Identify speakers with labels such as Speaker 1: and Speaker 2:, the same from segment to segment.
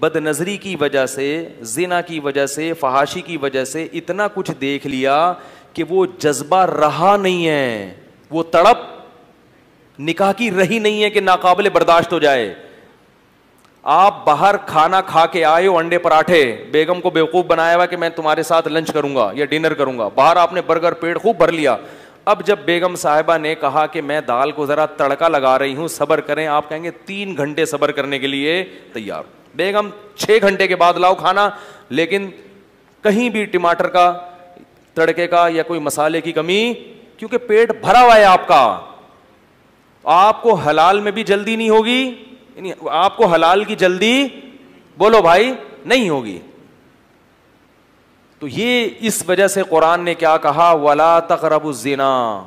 Speaker 1: بد نظری کی وجہ سے، زنا کی وجہ سے، فحاشی کی وجہ سے اتنا کچھ دیکھ لیا کہ وہ جذبہ رہا نہیں ہے، وہ تڑپ نکاح کی رہی نہیں ہے کہ ناقابل برداشت ہو جائے. آپ باہر کھانا کھا کے آئے ہو، انڈے پراٹھے، بیگم کو بیوقوف بنایا ہوا کہ میں تمہارے ساتھ لنچ کروں گا یا ڈنر کروں گا، باہر آپ نے برگر پیٹ خوب بھر لیا. اب جب بیگم صاحبہ نے کہا کہ میں دال کو ذرا تڑکا لگا رہی ہوں، صبر کریں، آپ کہیں گے 3 گھنٹے صبر کرنے کے لیے تیار. بیگم 6 گھنٹے کے بعد لاؤ کھانا، لیکن کہیں بھی ٹماٹر کا، تڑکے کا یا کوئی مسالے کی کمی، کیونکہ پیٹ بھرا ہوا ہے آپ کا. آپ کو حلال میں بھی جلدی نہیں ہوگی، آپ کو حلال کی جلدی بولو بھائی نہیں ہوگی. تو یہ اس وجہ سے قرآن نے کیا کہا، وَلَا تَقْرَبُوا الزِّنَا.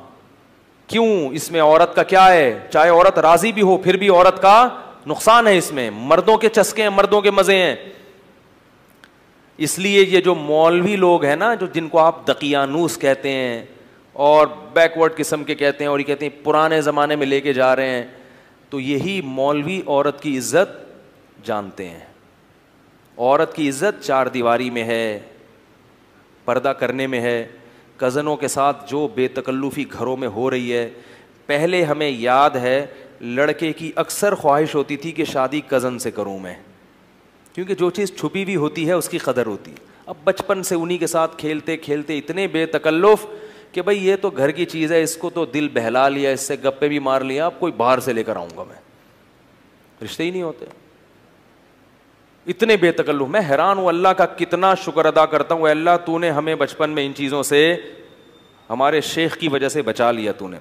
Speaker 1: کیوں؟ اس میں عورت کا کیا ہے؟ چاہے عورت راضی بھی ہو پھر بھی عورت کا نقصان ہے. اس میں مردوں کے چسکے ہیں، مردوں کے مزے ہیں. اس لیے یہ جو مولوی لوگ ہیں نا، جو جن کو آپ دقیانوس کہتے ہیں اور بیکورڈ قسم کے کہتے ہیں، اور یہ کہتے ہیں پرانے زمانے میں لے کے جا رہے ہیں، تو یہی مولوی عورت کی عزت جانتے ہیں. عورت کی عزت 4 دیواری میں ہے، پردہ کرنے میں ہے. کزنوں کے ساتھ جو بے تکلفی گھروں میں ہو رہی ہے، پہلے ہمیں یاد ہے لڑکے کی اکثر خواہش ہوتی تھی کہ شادی کزن سے کروں میں، کیونکہ جو چیز چھپی ہوئی ہوتی ہے اس کی قدر ہوتی ہے. اب بچپن سے انہی کے ساتھ کھیلتے کھیلتے اتنے بے تکلف کہ بھائی یہ تو گھر کی چیز ہے، اس کو تو دل بہلا لیا، اس سے گپے بھی مار لیا، اب کوئی باہر سے لے کر آؤں گا میں، رشتے ہی نہیں ہوتے. اتنے بے تکلف. میں حیران ہوں، اللہ کا کتنا شکر ادا کرتا ہوں، اے اللہ تو نے ہمیں بچپن میں ان چیزوں سے، ہمارے شیخ کی وجہ سے بچا لیا، تو نے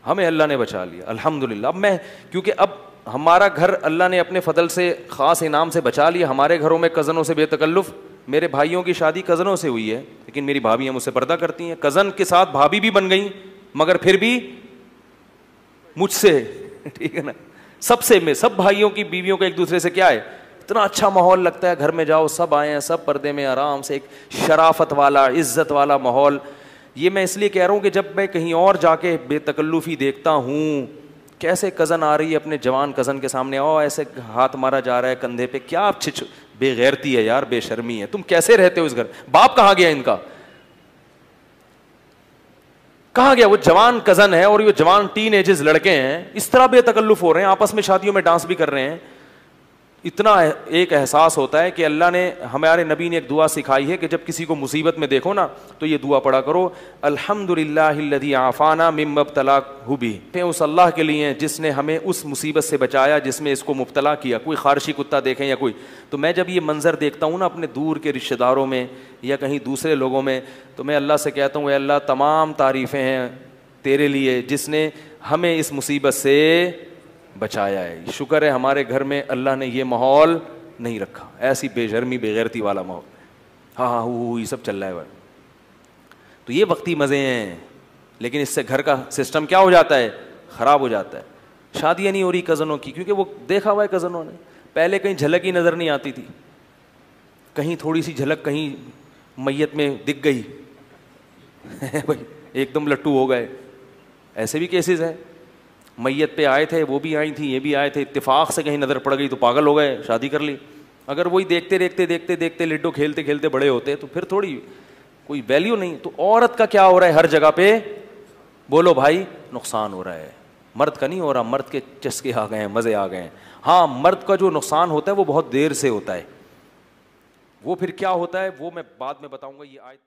Speaker 1: ہمیں، اللہ نے بچا لیا الحمدللہ. اب میں کیونکہ اب ہمارا گھر اللہ نے اپنے فضل سے خاص انعام سے بچا لیا. ہمارے گھروں میں کزنوں سے بے تکلف. میرے بھائیوں کی شادی کزنوں سے ہوئی ہے، لیکن میری بھابیاں مجھ سے پردہ کرتی ہیں. کزن کے ساتھ بھابھی بھی بن گئی، مگر پھر بھی مجھ سے، ٹھیک ہے نا. سب بھائیوں کی بیویوں کا ایک دوسرے سے کیا ہے، اتنا اچھا ماحول لگتا ہے گھر میں جاؤ، سب آئے ہیں، سب پردے میں آرام سے، ایک شرافت والا، عزت والا ماحول. یہ میں اس لیے کہہ رہا ہوں کہ جب میں کہیں اور جا کے بے تکلفی دیکھتا ہوں، کیسے کزن آ رہی ہے اپنے جوان کزن کے سامنے، ایسے ہاتھ مارا جا رہا ہے کندھے پہ، کیا بے غیرتی ہے یار، بے شرمی ہے. تم کیسے رہتے ہو اس گھر؟ باپ کہاں گیا ان کا؟ کہاں گیا؟ وہ جوان کزن ہے اور یہ جوان ٹین ایجز لڑکے ہیں، اس طرح بے تکلف ہو رہے ہیں، آپس میں شادیوں میں ڈانس بھی کر رہے ہیں. اتنا ایک احساس ہوتا ہے کہ اللہ نے، ہمارے نبی نے ایک دعا سکھائی ہے کہ جب کسی کو مصیبت میں دیکھو نا تو یہ دعا پڑھا کرو، الحمدللہ الذی عافانا مما ابتلاہ بہ. اس اللہ کے لیے جس نے ہمیں اس مصیبت سے بچایا جس میں اس کو مبتلا کیا. کوئی خارشی کتا دیکھیں یا کوئی، تو میں جب یہ منظر دیکھتا ہوں نا اپنے دور کے رشتہ داروں میں یا کہیں دوسرے لوگوں میں، تو میں اللہ سے کہتا ہوں، اے اللہ تمام تعریفیں ہیں تیرے لیے جس نے ہمیں اس مصیبت سے بچایا ہے. شکر ہے ہمارے گھر میں اللہ نے یہ ماحول نہیں رکھا، ایسی بے شرمی بے غیرتی والا ماحول. ہاں یہ سب چل رہا ہے. تو یہ وقتی مزے ہیں، لیکن اس سے گھر کا سسٹم کیا ہو جاتا ہے، خراب ہو جاتا ہے. شادیاں نہیں ہو رہی کزنوں کی، کیونکہ وہ دیکھا ہوا ہے کزنوں نے. پہلے کہیں جھلک ہی نظر نہیں آتی تھی، کہیں تھوڑی سی جھلک کہیں میت میں دکھ گئی بھائی ایک دم لٹو ہو گئے. ایسے بھی کیسز ہیں، میت پہ آئے تھے، وہ بھی آئی تھی، یہ بھی آئے تھے، اتفاق سے کہیں نظر پڑ گئی تو پاگل ہو گئے، شادی کر لی. اگر وہی دیکھتے دیکھتے دیکھتے دیکھتے لڈو کھیلتے کھیلتے بڑے ہوتے تو پھر تھوڑی کوئی ویلیو نہیں. تو عورت کا کیا ہو رہا ہے ہر جگہ پہ، بولو بھائی نقصان ہو رہا ہے. مرد کا نہیں ہو رہا، مرد کے چسکے آ گئے ہیں، مزے آ گئے ہیں. ہاں مرد کا جو نقصان ہوتا ہے وہ بہت دیر سے ہوتا ہے. وہ پھر کیا ہوتا ہے وہ میں بعد میں بتاؤں گا. یہ آیت